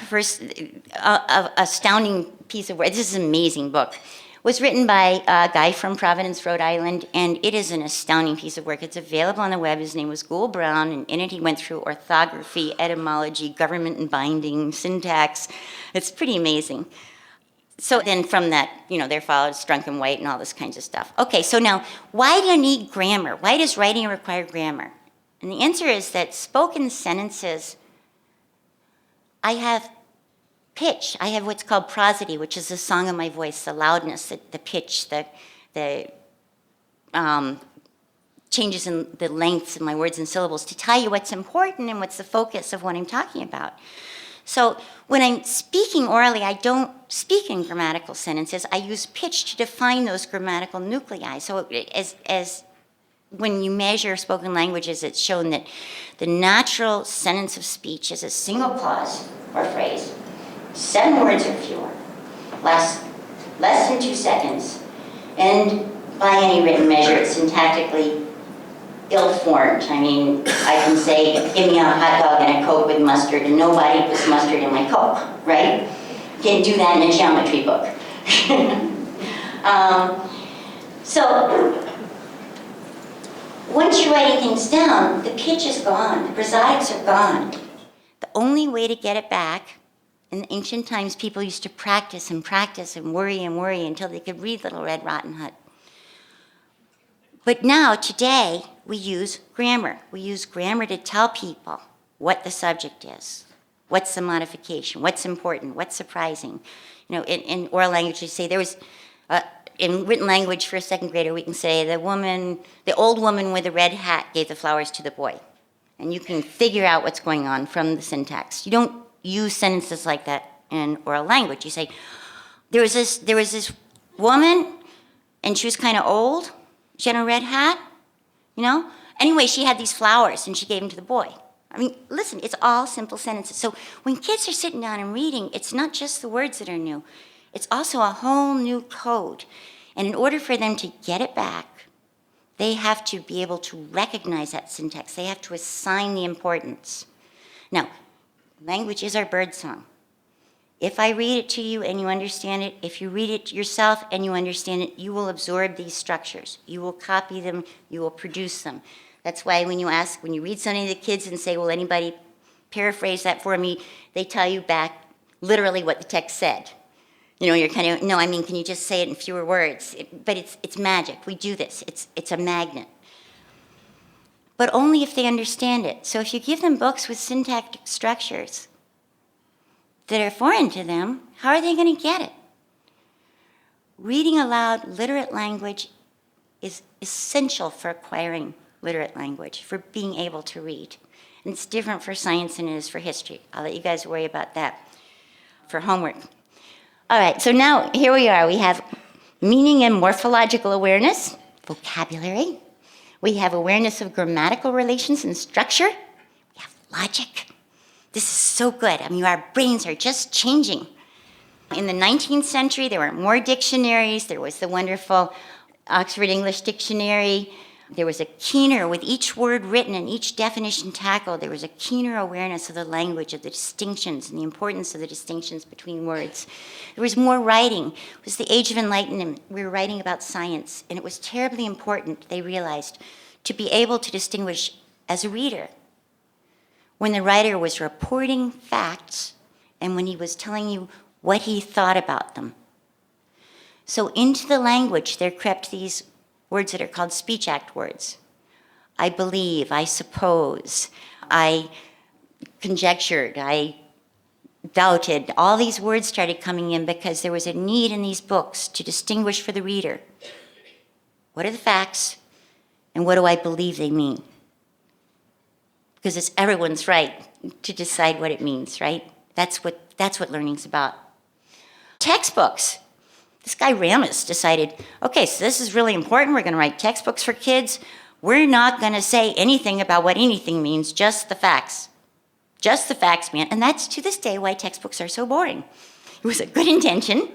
astounding piece of work, this is an amazing book, was written by a guy from Providence, Rhode Island, and it is an astounding piece of work. It's available on the web. His name was Gould Brown, and in it he went through orthography, etymology, government and binding, syntax. It's pretty amazing. So then from that, there followed Strunk and White and all this kinds of stuff. Okay, so now, why do you need grammar? Why does writing require grammar? And the answer is that spoken sentences, I have pitch. I have what's called prosody, which is the song of my voice, the loudness, the pitch, the changes in the lengths of my words and syllables to tell you what's important and what's the focus of what I'm talking about. So when I'm speaking orally, I don't speak in grammatical sentences. I use pitch to define those grammatical nuclei. So as when you measure spoken languages, it's shown that the natural sentence of speech is a single clause or phrase, 7 words or fewer, lasts less than 2 seconds, and by any written measure, it's syntactically ill-formed. I mean, I can say, give me a hot dog and a Coke with mustard, and nobody puts mustard in my Coke, right? You can't do that in a geometry book. So, once you're writing things down, the pitch is gone, the prosodics are gone. The only way to get it back, in ancient times, people used to practice and worry until they could read Little Red Riding Hood. But now, today, we use grammar. We use grammar to tell people what the subject is, what's the modification, what's important, what's surprising. In oral language, we say there was, in written language for a second grader, we can say the old woman with the red hat gave the flowers to the boy. And you can figure out what's going on from the syntax. You don't use sentences like that in oral language. You say, there was this woman, and she was kind of old. She had a red hat, Anyway, she had these flowers, and she gave them to the boy. I mean, listen, it's all simple sentences. So when kids are sitting down and reading, it's not just the words that are new. It's also a whole new code. And in order for them to get it back, they have to be able to recognize that syntax. They have to assign the importance. Now, language is our birdsong. If I read it to you and you understand it, if you read it yourself and you understand it, you will absorb these structures. You will copy them, you will produce them. That's why when you read something to the kids and say, will anybody paraphrase that for me, they tell you back literally what the text said. You're kind of, no, I mean, can you just say it in fewer words? But it's magic. We do this. It's a magnet. But only if they understand it. So if you give them books with syntactic structures that are foreign to them, how are they going to get it? Reading aloud literate language is essential for acquiring literate language, for being able to read. And it's different for science than it is for history. I'll let you guys worry about that for homework. All right, so now here we are. We have meaning and morphological awareness, vocabulary. We have awareness of grammatical relations and structure. We have logic. This is so good. I mean, our brains are just changing. In the 19th century, there were more dictionaries. There was the wonderful Oxford English Dictionary. There was a keener, with each word written and each definition tackled, there was a keener awareness of the language, of the distinctions and the importance of the distinctions between words. There was more writing. It was the Age of Enlightenment. We were writing about science, and it was terribly important, they realized, to be able to distinguish as a reader when the writer was reporting facts and when he was telling you what he thought about them. So into the language there crept these words that are called speech act words. I believe, I suppose, I conjectured, I doubted. All these words started coming in because there was a need in these books to distinguish for the reader. What are the facts and what do I believe they mean? Because it's everyone's right to decide what it means, right? That's what learning's about. Textbooks. This guy Ramis decided, okay, so this is really important. We're going to write textbooks for kids. We're not going to say anything about what anything means, just the facts. Just the facts, man. And that's to this day why textbooks are so boring. It was a good intention,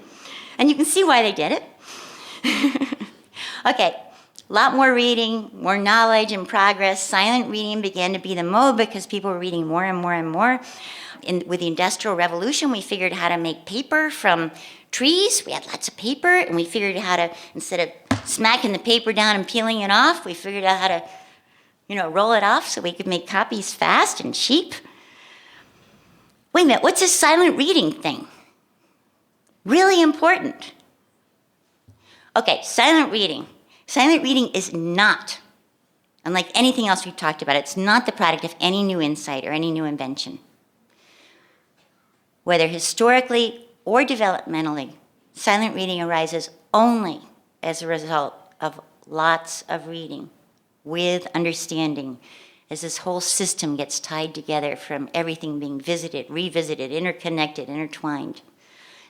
and you can see why they did it. Okay, a lot more reading, more knowledge and progress. Silent reading began to be the mode because people were reading more and more and more. With the Industrial Revolution, we figured how to make paper from trees. We had lots of paper, and we figured out how to, instead of smacking the paper down and peeling it off, we figured out how to, roll it off so we could make copies fast and cheap. Wait a minute, what's this silent reading thing? Really important. Okay, silent reading. Silent reading is not, unlike anything else we've talked about, it's not the product of any new insight or any new invention. Whether historically or developmentally, silent reading arises only as a result of lots of reading with understanding, as this whole system gets tied together from everything being visited, revisited, interconnected, intertwined.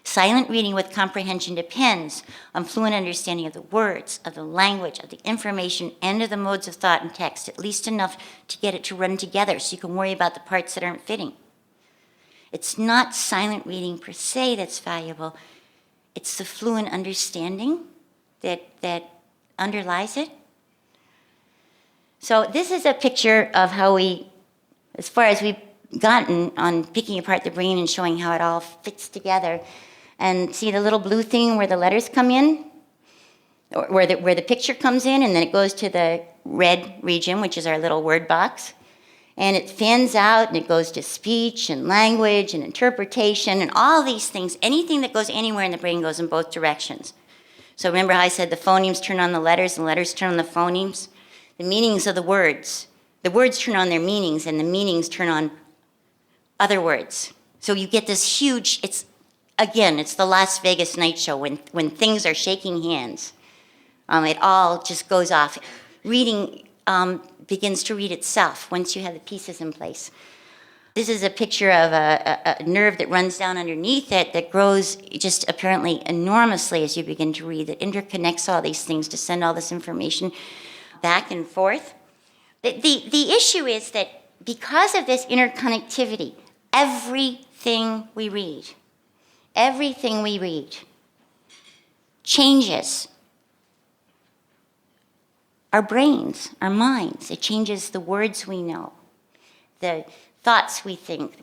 Silent reading with comprehension depends on fluent understanding of the words, of the language, of the information, and of the modes of thought and text, at least enough to get it to run together so you can worry about the parts that aren't fitting. It's not silent reading per se that's valuable. It's the fluent understanding that underlies it. So this is a picture of how we, as far as we've gotten on picking apart the brain and showing how it all fits together. And see the little blue thing where the letters come in? Or where the picture comes in, and then it goes to the red region, which is our little word box. And it fans out, and it goes to speech and language and interpretation and all these things. Anything that goes anywhere in the brain goes in both directions. So remember how I said the phonemes turn on the letters and the letters turn on the phonemes? The meanings of the words. The words turn on their meanings, and the meanings turn on other words. So you get this huge, it's the Las Vegas night show when things are shaking hands. It all just goes off. Reading begins to read itself once you have the pieces in place. This is a picture of a nerve that runs down underneath it that grows just apparently enormously as you begin to read, that interconnects all these things to send all this information back and forth. The issue is that because of this interconnectivity, everything we read changes our brains, our minds. It changes the words we know, the thoughts we think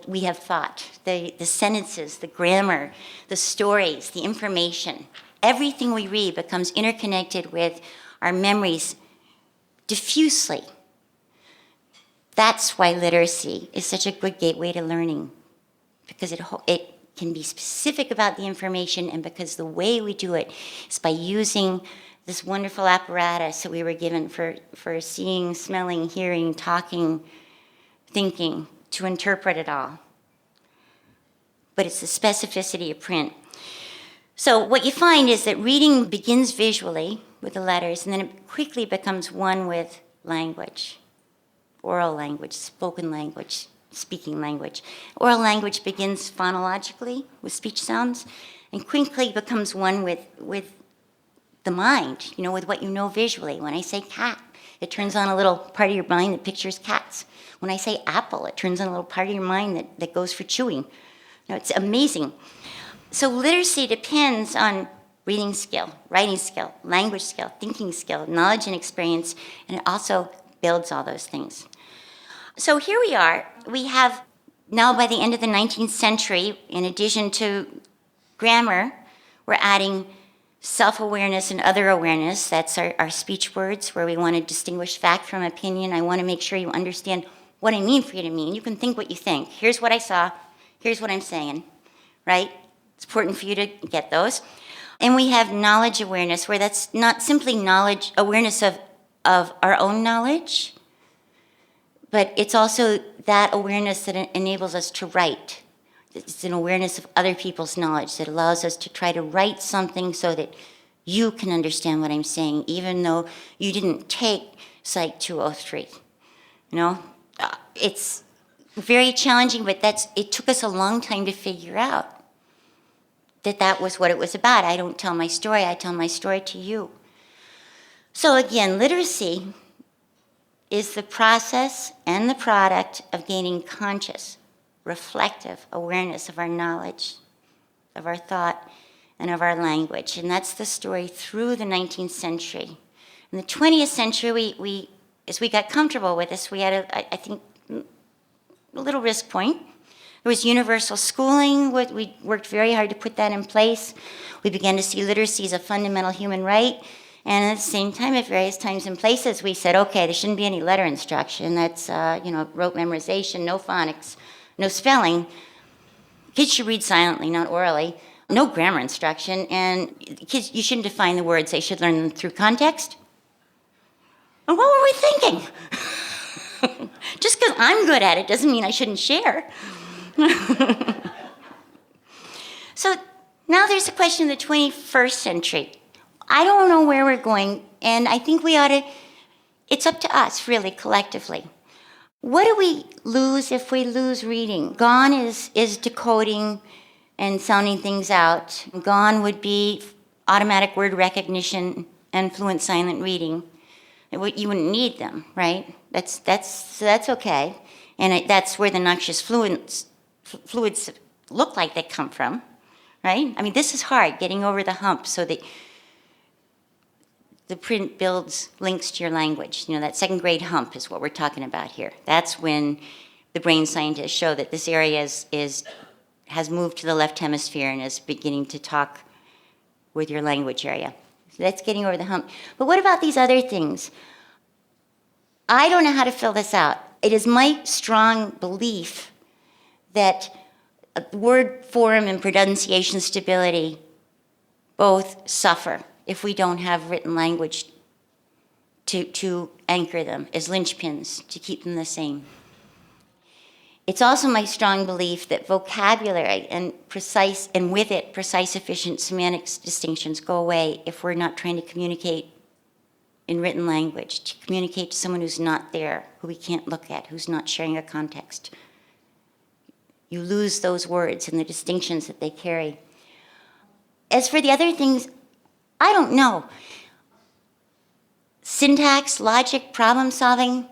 we have thought, the sentences, the grammar, the stories, the information. Everything we read becomes interconnected with our memories diffusely. That's why literacy is such a good gateway to learning, because it can be specific about the information, and because the way we do it is by using this wonderful apparatus that we were given for seeing, smelling, hearing, talking, thinking, to interpret it all. But it's the specificity of print. So what you find is that reading begins visually with the letters, and then it quickly becomes one with language, oral language, spoken language, speaking language. Oral language begins phonologically with speech sounds, and quickly becomes one with the mind, with what you know visually. When I say cat, it turns on a little part of your mind that pictures cats. When I say apple, it turns on a little part of your mind that goes for chewing. It's amazing. So literacy depends on reading skill, writing skill, language skill, thinking skill, knowledge and experience, and it also builds all those things. So here we are. We have now, by the end of the 19th century, in addition to grammar, we're adding self-awareness and other awareness. That's our speech words, where we want to distinguish fact from opinion. I want to make sure you understand what I mean for you to mean. You can think what you think. Here's what I saw. Here's what I'm saying, right? It's important for you to get those. And we have knowledge awareness, where that's not simply knowledge, awareness of our own knowledge, but it's also that awareness that enables us to write. It's an awareness of other people's knowledge that allows us to try to write something so that you can understand what I'm saying, even though you didn't take Psych 203. You know, it's very challenging, but it took us a long time to figure out that was what it was about. I don't tell my story, I tell my story to you. So again, literacy is the process and the product of gaining conscious, reflective awareness of our knowledge, of our thought, and of our language. And that's the story through the 19th century. In the 20th century, we as we got comfortable with this, we had, I think, a little risk point. There was universal schooling. We worked very hard to put that in place. We began to see literacy as a fundamental human right. And at the same time, at various times and places, we said, okay, there shouldn't be any letter instruction. That's, rote memorization, no phonics, no spelling. Kids should read silently, not orally. No grammar instruction. And kids, you shouldn't define the words. They should learn them through context. And what were we thinking? Just because I'm good at it doesn't mean I shouldn't share. So now there's the question of the 21st century. I don't know where we're going, and I think we ought to, it's up to us, really, collectively. What do we lose if we lose reading? Gone is decoding and sounding things out. Gone would be automatic word recognition and fluent silent reading. You wouldn't need them, right? That's okay. And that's where the noxious fluids look like they come from, right? I mean, this is hard, getting over the hump so that the print builds links to your language. You know, that second grade hump is what we're talking about here. That's when the brain scientists show that this area has moved to the left hemisphere and is beginning to talk with your language area. So that's getting over the hump. But what about these other things? I don't know how to fill this out. It is my strong belief that word form and pronunciation stability both suffer if we don't have written language to anchor them as linchpins, to keep them the same. It's also my strong belief that vocabulary and with it, precise, efficient semantics distinctions go away if we're not trying to communicate in written language, to communicate to someone who's not there, who we can't look at, who's not sharing a context. You lose those words and the distinctions that they carry. As for the other things, I don't know. Syntax, logic, problem solving,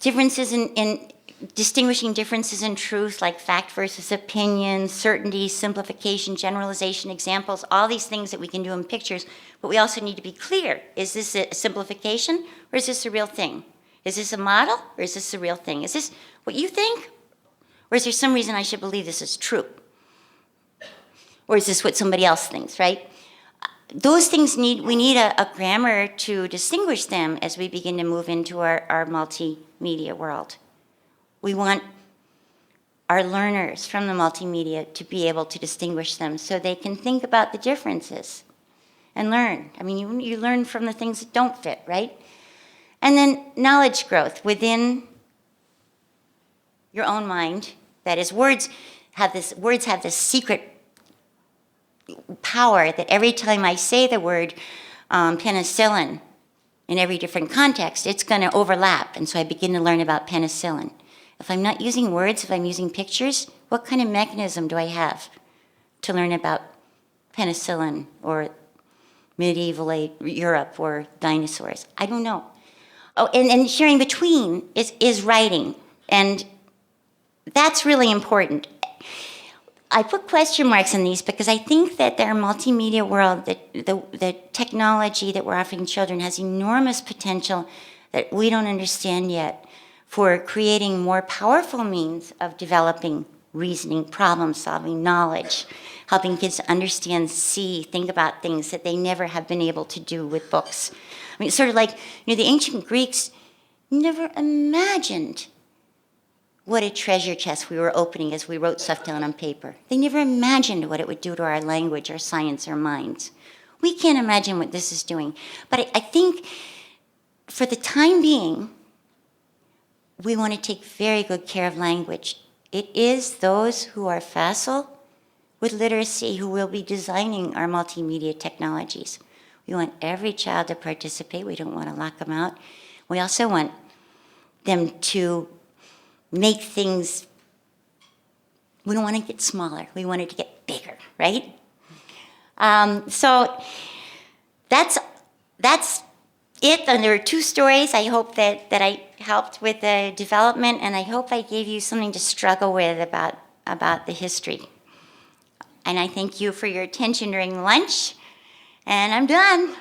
differences in distinguishing differences in truth, like fact versus opinion, certainty, simplification, generalization, examples, all these things that we can do in pictures, but we also need to be clear. Is this a simplification, or is this a real thing? Is this a model, or is this a real thing? Is this what you think, or is there some reason I should believe this is true? Or is this what somebody else thinks, right? Those things we need a grammar to distinguish them as we begin to move into our multimedia world. We want our learners from the multimedia to be able to distinguish them so they can think about the differences and learn. I mean, you learn from the things that don't fit, right? And then knowledge growth within your own mind. That is, words have this secret power that every time I say the word penicillin in every different context, it's going to overlap. And so I begin to learn about penicillin. If I'm not using words, if I'm using pictures, what kind of mechanism do I have to learn about penicillin or medieval Europe or dinosaurs? I don't know. Oh, and sharing between is writing. And that's really important. I put question marks on these because I think that our multimedia world, the technology that we're offering children has enormous potential that we don't understand yet for creating more powerful means of developing reasoning, problem-solving, knowledge, helping kids understand, see, think about things that they never have been able to do with books. I mean, it's sort of like, the ancient Greeks never imagined what a treasure chest we were opening as we wrote stuff down on paper. They never imagined what it would do to our language, our science, our minds. We can't imagine what this is doing. But I think for the time being, we want to take very good care of language. It is those who are facile with literacy who will be designing our multimedia technologies. We want every child to participate. We don't want to lock them out. We also want them to make things, we don't want to get smaller. We want it to get bigger, right? So that's it. And there are 2 stories. I hope that I helped with the development, and I hope I gave you something to struggle with about the history. And I thank you for your attention during lunch, and I'm done.